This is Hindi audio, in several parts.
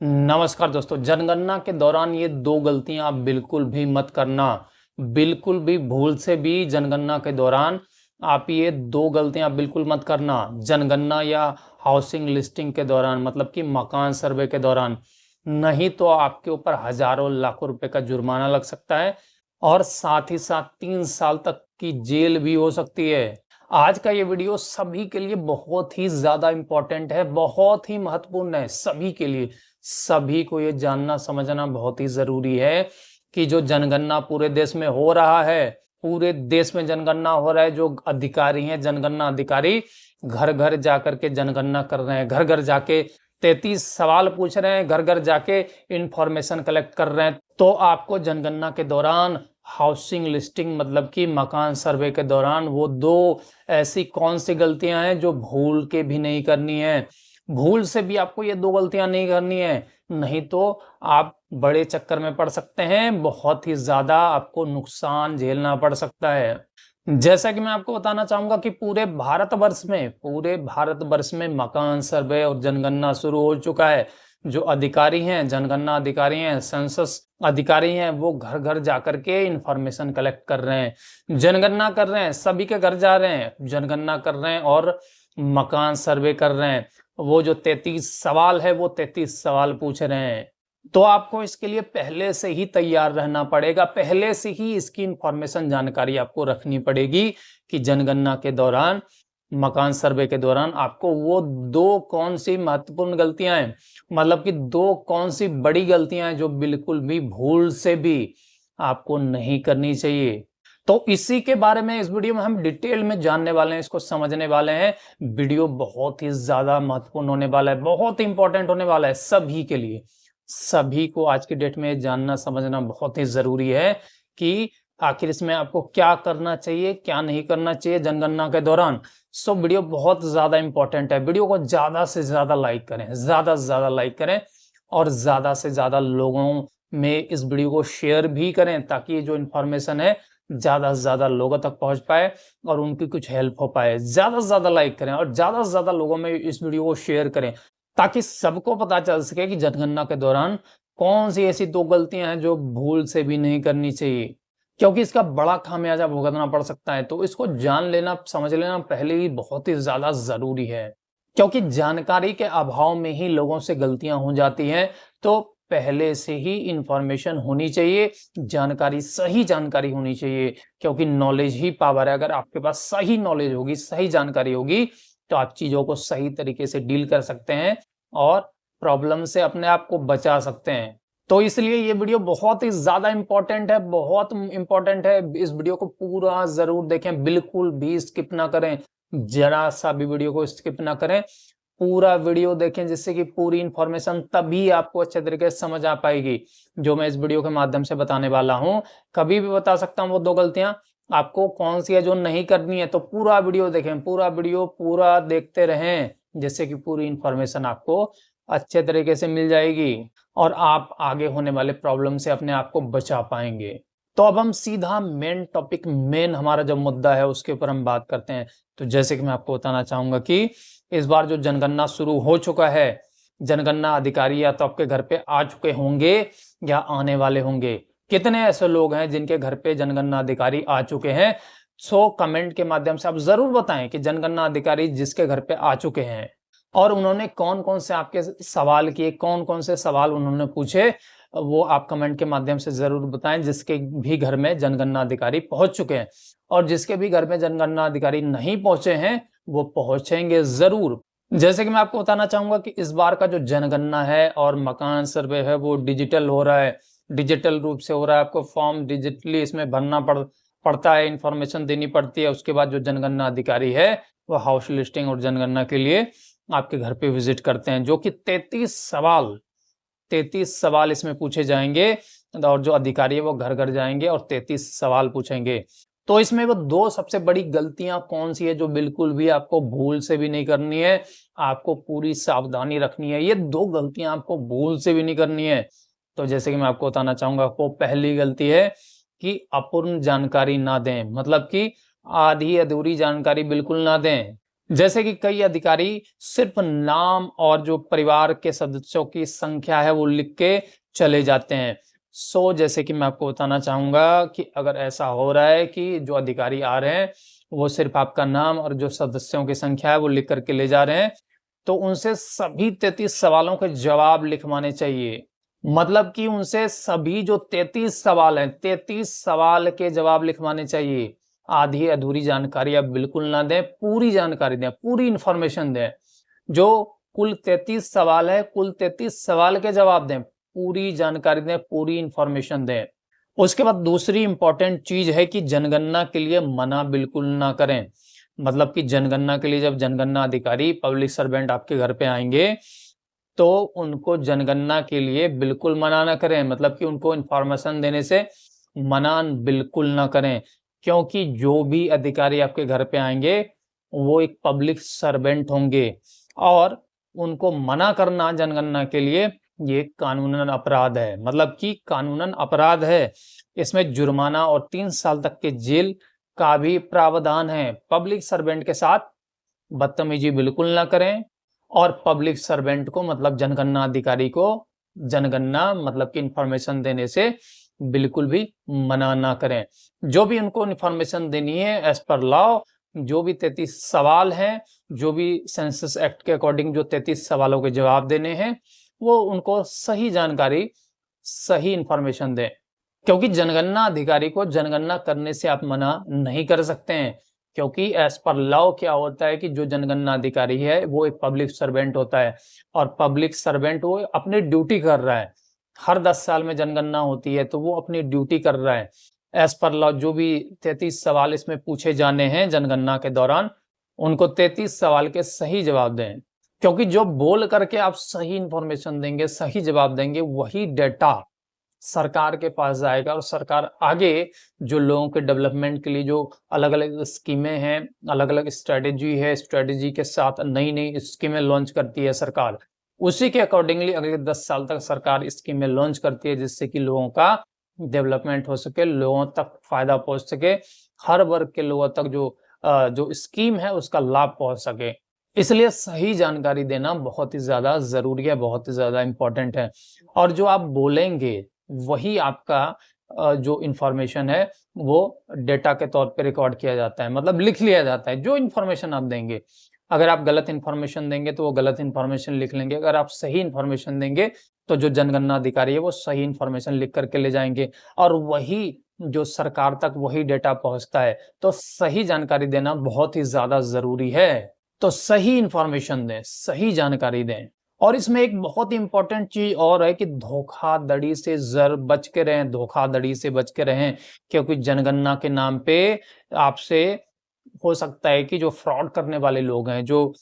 नमस्कार दोस्तों। जनगणना के दौरान ये दो गलतियां आप बिल्कुल भी मत करना। बिल्कुल भी भूल से भी जनगणना के दौरान आप ये दो गलतियां बिल्कुल मत करना। जनगणना या हाउसिंग लिस्टिंग के दौरान, मतलब कि मकान सर्वे के दौरान, नहीं तो आपके ऊपर हजारों लाखों रुपए का जुर्माना लग सकता है और साथ ही साथ 3 साल तक की जेल भी हो सकती है। आज का ये वीडियो सभी के लिए बहुत ही ज्यादा इंपॉर्टेंट है, बहुत ही महत्वपूर्ण है सभी के लिए। सभी को ये जानना समझना बहुत ही जरूरी है कि जो जनगणना पूरे देश में हो रहा है, पूरे देश में जनगणना हो रहा है, जो अधिकारी हैं जनगणना अधिकारी घर घर जाकर के जनगणना कर रहे हैं, घर घर जाके 33 सवाल पूछ रहे हैं, घर घर जाके इंफॉर्मेशन कलेक्ट कर रहे हैं। तो आपको जनगणना के दौरान हाउसिंग लिस्टिंग, मतलब कि मकान सर्वे के दौरान वो दो ऐसी कौन सी गलतियां हैं जो भूल के भी नहीं करनी है। भूल से भी आपको ये दो गलतियां नहीं करनी है, नहीं तो आप बड़े चक्कर में पड़ सकते हैं, बहुत ही ज्यादा आपको नुकसान झेलना पड़ सकता है। जैसा कि मैं आपको बताना चाहूंगा कि पूरे भारतवर्ष में मकान सर्वे और जनगणना शुरू हो चुका है। जो अधिकारी हैं, जनगणना अधिकारी हैं, सेंसस अधिकारी हैं, वो घर घर जाकर के इंफॉर्मेशन कलेक्ट कर रहे हैं, जनगणना कर रहे हैं, सभी के घर जा रहे हैं, जनगणना कर रहे हैं और मकान सर्वे कर रहे हैं। वो जो 33 सवाल है वो 33 सवाल पूछ रहे हैं। तो आपको इसके लिए पहले से ही तैयार रहना पड़ेगा, पहले से ही इसकी इंफॉर्मेशन जानकारी आपको रखनी पड़ेगी कि जनगणना के दौरान, मकान सर्वे के दौरान आपको वो दो कौन सी महत्वपूर्ण गलतियां हैं, मतलब कि दो कौन सी बड़ी गलतियां हैं जो बिल्कुल भी भूल से भी आपको नहीं करनी चाहिए। तो इसी के बारे में इस वीडियो में हम डिटेल में जानने वाले हैं, इसको समझने वाले हैं। वीडियो बहुत ही ज्यादा महत्वपूर्ण होने वाला है, बहुत ही इंपॉर्टेंट होने वाला है सभी के लिए। सभी को आज की डेट में जानना समझना बहुत ही जरूरी है कि आखिर इसमें आपको क्या करना चाहिए, क्या नहीं करना चाहिए जनगणना के दौरान। सो वीडियो बहुत ज्यादा इंपॉर्टेंट है। वीडियो को ज्यादा से ज्यादा लाइक करें, ज्यादा से ज्यादा लाइक करें और ज्यादा से ज्यादा लोगों में इस वीडियो को शेयर भी करें, ताकि ये जो इन्फॉर्मेशन है ज्यादा से ज्यादा लोगों तक पहुंच पाए और उनकी कुछ हेल्प हो पाए। ज्यादा से ज्यादा लाइक करें और ज्यादा से ज्यादा लोगों में इस वीडियो को शेयर करें, ताकि सबको पता चल सके कि जनगणना के दौरान कौन सी ऐसी दो गलतियां हैं जो भूल से भी नहीं करनी चाहिए, क्योंकि इसका बड़ा खामियाजा भुगतना पड़ सकता है। तो इसको जान लेना, समझ लेना पहले ही बहुत ही ज्यादा जरूरी है, क्योंकि जानकारी के अभाव में ही लोगों से गलतियां हो जाती हैं। तो पहले से ही इंफॉर्मेशन होनी चाहिए, जानकारी, सही जानकारी होनी चाहिए, क्योंकि नॉलेज ही पावर है। अगर आपके पास सही नॉलेज होगी, सही जानकारी होगी, तो आप चीजों को सही तरीके से डील कर सकते हैं और प्रॉब्लम से अपने आप को बचा सकते हैं। तो इसलिए ये वीडियो बहुत ही ज्यादा इंपॉर्टेंट है, बहुत इंपॉर्टेंट है। इस वीडियो को पूरा जरूर देखें, बिल्कुल भी स्किप ना करें, जरा सा भी वीडियो को स्किप ना करें, पूरा वीडियो देखें, जिससे कि पूरी इंफॉर्मेशन तभी आपको अच्छे तरीके से समझ आ पाएगी जो मैं इस वीडियो के माध्यम से बताने वाला हूं। कभी भी बता सकता हूं वो दो गलतियां आपको कौन सी है जो नहीं करनी है। तो पूरा वीडियो देखें, पूरा वीडियो पूरा देखते रहें, जिससे कि पूरी इंफॉर्मेशन आपको अच्छे तरीके से मिल जाएगी और आप आगे होने वाले प्रॉब्लम से अपने आप को बचा पाएंगे। तो अब हम सीधा मेन टॉपिक, मेन हमारा जो मुद्दा है उसके ऊपर हम बात करते हैं। तो जैसे कि मैं आपको बताना चाहूंगा कि इस बार जो जनगणना शुरू हो चुका है, जनगणना अधिकारी या तो आपके घर पे आ चुके होंगे या आने वाले होंगे। कितने ऐसे लोग हैं जिनके घर पे जनगणना अधिकारी आ चुके हैं? सो कमेंट के माध्यम से आप जरूर बताएं कि जनगणना अधिकारी जिसके घर पे आ चुके हैं और उन्होंने कौन कौन से आपके सवाल किए, कौन कौन से सवाल उन्होंने पूछे, वो आप कमेंट के माध्यम से जरूर बताएं। जिसके भी घर में जनगणना अधिकारी पहुंच चुके हैं और जिसके भी घर में जनगणना अधिकारी नहीं पहुंचे हैं, वो पहुंचेंगे जरूर। जैसे कि मैं आपको बताना चाहूंगा कि इस बार का जो जनगणना है और मकान सर्वे है वो डिजिटल हो रहा है, डिजिटल रूप से हो रहा है। आपको फॉर्म डिजिटली इसमें भरना पड़ता है, इंफॉर्मेशन देनी पड़ती है। उसके बाद जो जनगणना अधिकारी है वो हाउस लिस्टिंग और जनगणना के लिए आपके घर पे विजिट करते हैं, जो कि 33 सवाल इसमें पूछे जाएंगे और जो अधिकारी है वो घर घर जाएंगे और 33 सवाल पूछेंगे। तो इसमें वो दो सबसे बड़ी गलतियां कौन सी है जो बिल्कुल भी आपको भूल से भी नहीं करनी है, आपको पूरी सावधानी रखनी है। ये दो गलतियां आपको भूल से भी नहीं करनी है। तो जैसे कि मैं आपको बताना चाहूंगा, वो पहली गलती है कि अपूर्ण जानकारी ना दें, मतलब कि आधी अधूरी जानकारी बिल्कुल ना दें। जैसे कि कई अधिकारी सिर्फ नाम और जो परिवार के सदस्यों की संख्या है वो लिख के चले जाते हैं। जैसे कि मैं आपको बताना चाहूँगा कि अगर ऐसा हो रहा है कि जो अधिकारी आ रहे हैं, वो सिर्फ आपका नाम और जो सदस्यों की संख्या है वो लिख कर के ले जा रहे हैं, तो उनसे सभी 33 सवालों के जवाब लिखवाने चाहिए। मतलब कि उनसे सभी जो 33 सवाल हैं, 33 सवाल के जवाब लिखवाने चाहिए। आधी-अधूरी जानकारी आप बिल्कुल ना दें, पूरी जानकारी दें, पूरी इन्फॉर्मेशन दें। जो कुल 33 सवाल है, कुल 33 सवाल के जवाब दें, पूरी जानकारी दें, पूरी इन्फॉर्मेशन दें। उसके बाद दूसरी इम्पोर्टेंट चीज़ है कि जनगणना के लिए मना बिल्कुल ना करें। मतलब कि जनगणना के लिए जब जनगणना अधिकारी, पब्लिक सर्वेंट आपके घर पे आएँगे, तो उनको जनगणना के लिए बिल्कुल मना ना करें। मतलब कि उनको इन्फॉर्मेशन देने से मना बिल्कुल ना करें। क्योंकि जो भी अधिकारी आपके घर पे आएँगे, वो एक पब्लिक सर्वेंट होंगे और उनको मना करना जनगणना के लिए ये कानूनन अपराध है। मतलब कि कानूनन अपराध है। इसमें जुर्माना और 3 साल तक के जेल का भी प्रावधान है। पब्लिक सर्वेंट के साथ बदतमीजी बिल्कुल ना करें और पब्लिक सर्वेंट को मतलब जनगणना अधिकारी को जनगणना मतलब कि इन्फॉर्मेशन देने से बिल्कुल भी मना ना करें। जो भी उनको इन्फॉर्मेशन देनी है एज़ पर लॉ, जो भी 33 सवाल हैं, जो भी सेंसस एक्ट के अकॉर्डिंग जो 33 सवालों के जवाब देने हैं, वो उनको सही जानकारी, सही इन्फॉर्मेशन दें। क्योंकि जनगणना अधिकारी को जनगणना करने से आप मना नहीं कर सकते हैं। क्योंकि एज़ पर लॉ क्या होता है कि जो जनगणना अधिकारी है, वो एक पब्लिक सर्वेंट होता है और पब्लिक सर्वेंट वो अपनी ड्यूटी कर रहा है। हर 10 साल में जनगणना होती है, तो वो अपनी ड्यूटी कर रहा है। एज़ पर लॉ जो भी 33 सवाल इसमें पूछे जाने हैं जनगणना के दौरान, उनको 33 सवाल के सही जवाब दें। क्योंकि जो बोल करके आप सही इन्फॉर्मेशन देंगे, सही जवाब देंगे, वही डेटा सरकार के पास जाएगा और सरकार आगे जो लोगों के डेवलपमेंट के लिए जो अलग-अलग स्कीमें हैं, अलग-अलग स्ट्रैटेजी है, स्ट्रैटेजी के साथ नई-नई स्कीमें लॉन्च करती है सरकार। उसी के अकॉर्डिंगली अगले 10 साल तक सरकार स्कीमें लॉन्च करती है जिससे कि लोगों का डेवलपमेंट हो सके, लोगों तक फ़ायदा पहुँच सके, हर वर्ग के लोगों तक जो स्कीम है उसका लाभ पहुँच सके। इसलिए सही जानकारी देना बहुत ही ज़्यादा ज़रूरी है, बहुत ही ज़्यादा इम्पोर्टेंट है और जो आप बोलेंगे वही आपका जो इन्फॉर्मेशन है वो डेटा के तौर पे रिकॉर्ड किया जाता है मतलब लिख लिया जाता है जो इन्फॉर्मेशन आप देंगे। अगर आप गलत इन्फॉर्मेशन देंगे तो वो गलत इन्फॉर्मेशन लिख लेंगे, अगर आप सही इन्फॉर्मेशन देंगे तो जो जनगणना अधिकारी है वो सही इन्फॉर्मेशन लिख कर के ले जाएँगे और वही जो सरकार तक वही डेटा पहुँचता है। तो सही जानकारी देना बहुत ही ज़्यादा ज़रूरी है। तो सही इन्फॉर्मेशन दें, सही जानकारी दें। और इसमें एक बहुत इम्पोर्टेंट चीज़ और है कि धोखाधड़ी से बच के रहें, धोखाधड़ी से बच के रहें क्योंकि जनगणना के नाम पे आपसे हो सकता है कि जो फ्रॉड करने वाले लोग हैं, जो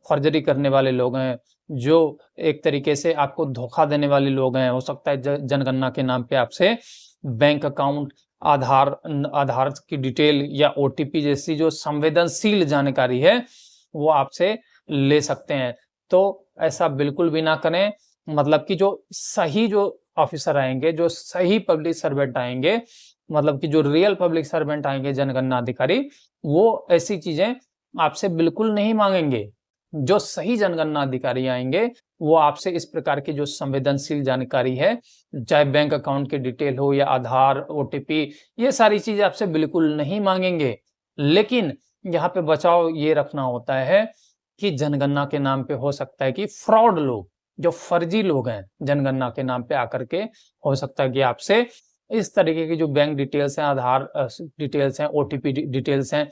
फर्जरी करने वाले लोग हैं, जो एक तरीके से आपको धोखा देने वाले लोग हैं, हो सकता है जनगणना के नाम पे आपसे बैंक अकाउंट, आधार की डिटेल या ओटीपी जैसी जो संवेदनशील जानकारी है, वो आपसे ले सकते हैं। तो ऐसा बिल्कुल भी ना करें। मतलब कि जो ऑफ़िसर आएँगे, जो सही पब्लिक सर्वेंट आएँगे, मतलब कि जो रियल पब्लिक सर्वेंट आएँगे जनगणना अधिकारी, वो ऐसी चीज़ें आपसे बिल्कुल नहीं माँगेंगे। जो सही जनगणना अधिकारी आएँगे, वो आपसे इस प्रकार की जो संवेदनशील जानकारी है, चाहे बैंक अकाउंट की डिटेल हो या आधार, ओटीपी, ये सारी चीज़ें आपसे बिल्कुल नहीं माँगेंगे। लेकिन यहाँ पे बचाव ये रखना होता है कि जनगणना के नाम पे हो सकता है कि फ्रॉड लोग, जो फर्जी लोग हैं, जनगणना के नाम पे आकर के हो सकता है कि आपसे इस तरीके की जो बैंक डिटेल्स हैं, आधार डिटेल्स हैं, ओटीपी डिटेल्स हैं,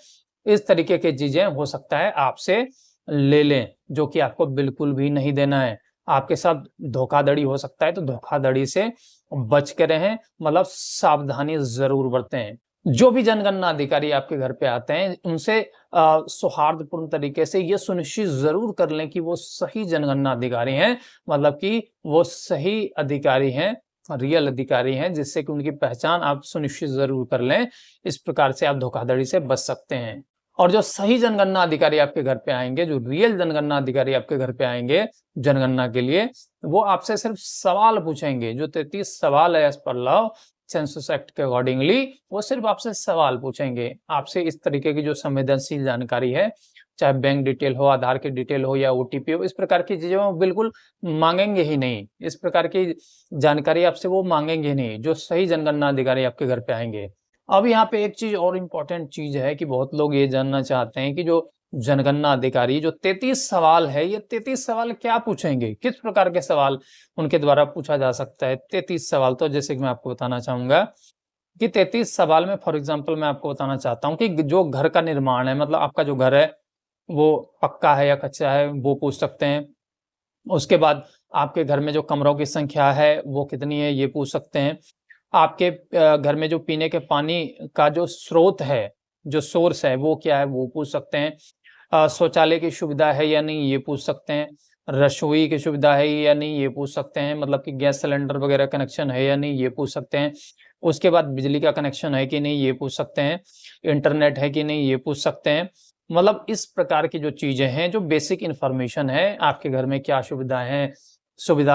इस तरीके की चीज़ें हो सकता है आपसे ले लें, जो कि आपको बिल्कुल भी नहीं देना है। आपके साथ धोखाधड़ी हो सकता है, तो धोखाधड़ी से बच के रहें, मतलब सावधानी ज़रूर बरतें। जो भी जनगणना अधिकारी आपके घर पे आते हैं, उनसे सौहार्दपूर्ण तरीके से ये सुनिश्चित ज़रूर कर लें कि वो सही जनगणना अधिकारी हैं, मतलब कि वो सही अधिकारी हैं, रियल अधिकारी हैं, जिससे कि उनकी पहचान आप सुनिश्चित ज़रूर कर लें। इस प्रकार से आप धोखाधड़ी से बच सकते हैं। और जो सही जनगणना अधिकारी आपके घर पे आएँगे, जो रियल जनगणना अधिकारी आपके घर पे आएँगे जनगणना के लिए, वो आपसे सिर्फ़ सवाल पूछेंगे। जो 33 सवाल है as per law census act के अकॉर्डिंगली वो सिर्फ़ आपसे सवाल पूछेंगे। आपसे इस तरीके की जो संवेदनशील जानकारी है, चाहे बैंक डिटेल हो, आधार की डिटेल हो या ओटीपी हो, इस प्रकार की चीज़ें वो बिल्कुल माँगेंगे ही नहीं। इस प्रकार की जानकारी आपसे वो माँगेंगे नहीं, जो सही जनगणना अधिकारी आपके घर पे आएँगे। अब यहाँ पे एक चीज़ और इम्पोर्टेंट चीज़ है कि बहुत लोग ये जानना चाहते हैं कि जो जनगणना अधिकारी जो 33 सवाल है, ये 33 सवाल क्या पूछेंगे? किस प्रकार के सवाल उनके द्वारा पूछा जा सकता है? 33 सवाल तो जैसे कि मैं आपको बताना चाहूँगा कि 33 सवाल में फॉर एग्ज़ाम्पल मैं आपको बताना चाहता हूँ कि जो घर का निर्माण है, मतलब आपका जो घर है, वो पक्का है या कच्चा है, वो पूछ सकते हैं। उसके बाद आपके घर में जो कमरों की संख्या है, वो कितनी है, ये पूछ सकते हैं। आपके घर में जो पीने के पानी का जो स्रोत है, जो सोर्स है, वो क्या है, वो पूछ सकते हैं। शौचालय की सुविधा है या नहीं, ये पूछ सकते हैं। रसोई की सुविधा है या नहीं, ये पूछ सकते हैं। मतलब कि गैस सिलेंडर वगैरह कनेक्शन है या नहीं, ये पूछ सकते हैं। उसके बाद बिजली का कनेक्शन है कि नहीं, ये पूछ सकते हैं। इंटरनेट है कि नहीं, ये पूछ सकते हैं। मतलब इस प्रकार की जो चीज़ें हैं, जो बेसिक इन्फॉर्मेशन है, आपके घर में क्या सुविधा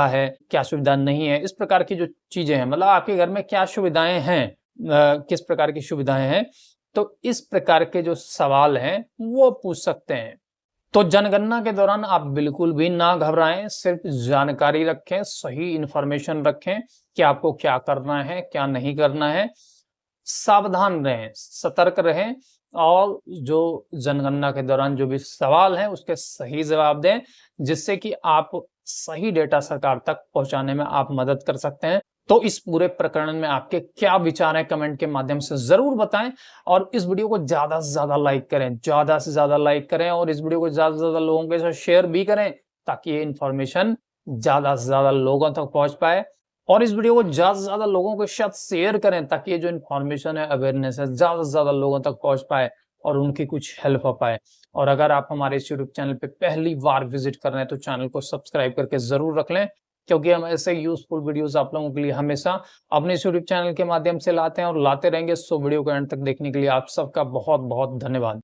है, क्या सुविधा नहीं है, इस प्रकार की जो चीज़ें हैं, मतलब आपके घर में क्या सुविधाएँ हैं, किस प्रकार की सुविधाएँ हैं, तो इस प्रकार के जो सवाल हैं, वो पूछ सकते हैं। तो जनगणना के दौरान आप बिल्कुल भी ना घबराएं, सिर्फ जानकारी रखें, सही इन्फॉर्मेशन रखें कि आपको क्या करना है, क्या नहीं करना है। सावधान रहें, सतर्क रहें और जो जनगणना के दौरान जो भी सवाल हैं, उसके सही जवाब दें, जिससे कि आप सही डेटा सरकार तक पहुंचाने में आप मदद कर सकते हैं। तो इस पूरे प्रकरण में आपके क्या विचार हैं, कमेंट के माध्यम से ज़रूर बताएं और इस वीडियो को ज़्यादा से ज़्यादा लाइक करें, ज़्यादा से ज़्यादा लाइक करें और इस वीडियो को ज़्यादा से ज़्यादा लोगों के साथ शेयर भी करें, ताकि ये इन्फॉर्मेशन ज़्यादा से ज़्यादा लोगों तक पहुँच पाए। और इस वीडियो को ज़्यादा से ज़्यादा लोगों के साथ शेयर करें, ताकि ये जो इन्फॉर्मेशन है, अवेयरनेस है, ज़्यादा से ज़्यादा लोगों तक पहुँच पाए और उनकी कुछ हेल्प हो पाए। और अगर आप हमारे इस यूट्यूब चैनल पे पहली बार विज़िट कर रहे हैं, तो चैनल को सब्सक्राइब करके ज़रूर रख लें, क्योंकि हम ऐसे यूज़फुल वीडियोज़ आप लोगों के लिए हमेशा अपने इस यूट्यूब चैनल के माध्यम से लाते हैं और लाते रहेंगे। सो वीडियो को एंड तक देखने के लिए आप सबका बहुत-बहुत धन्यवाद।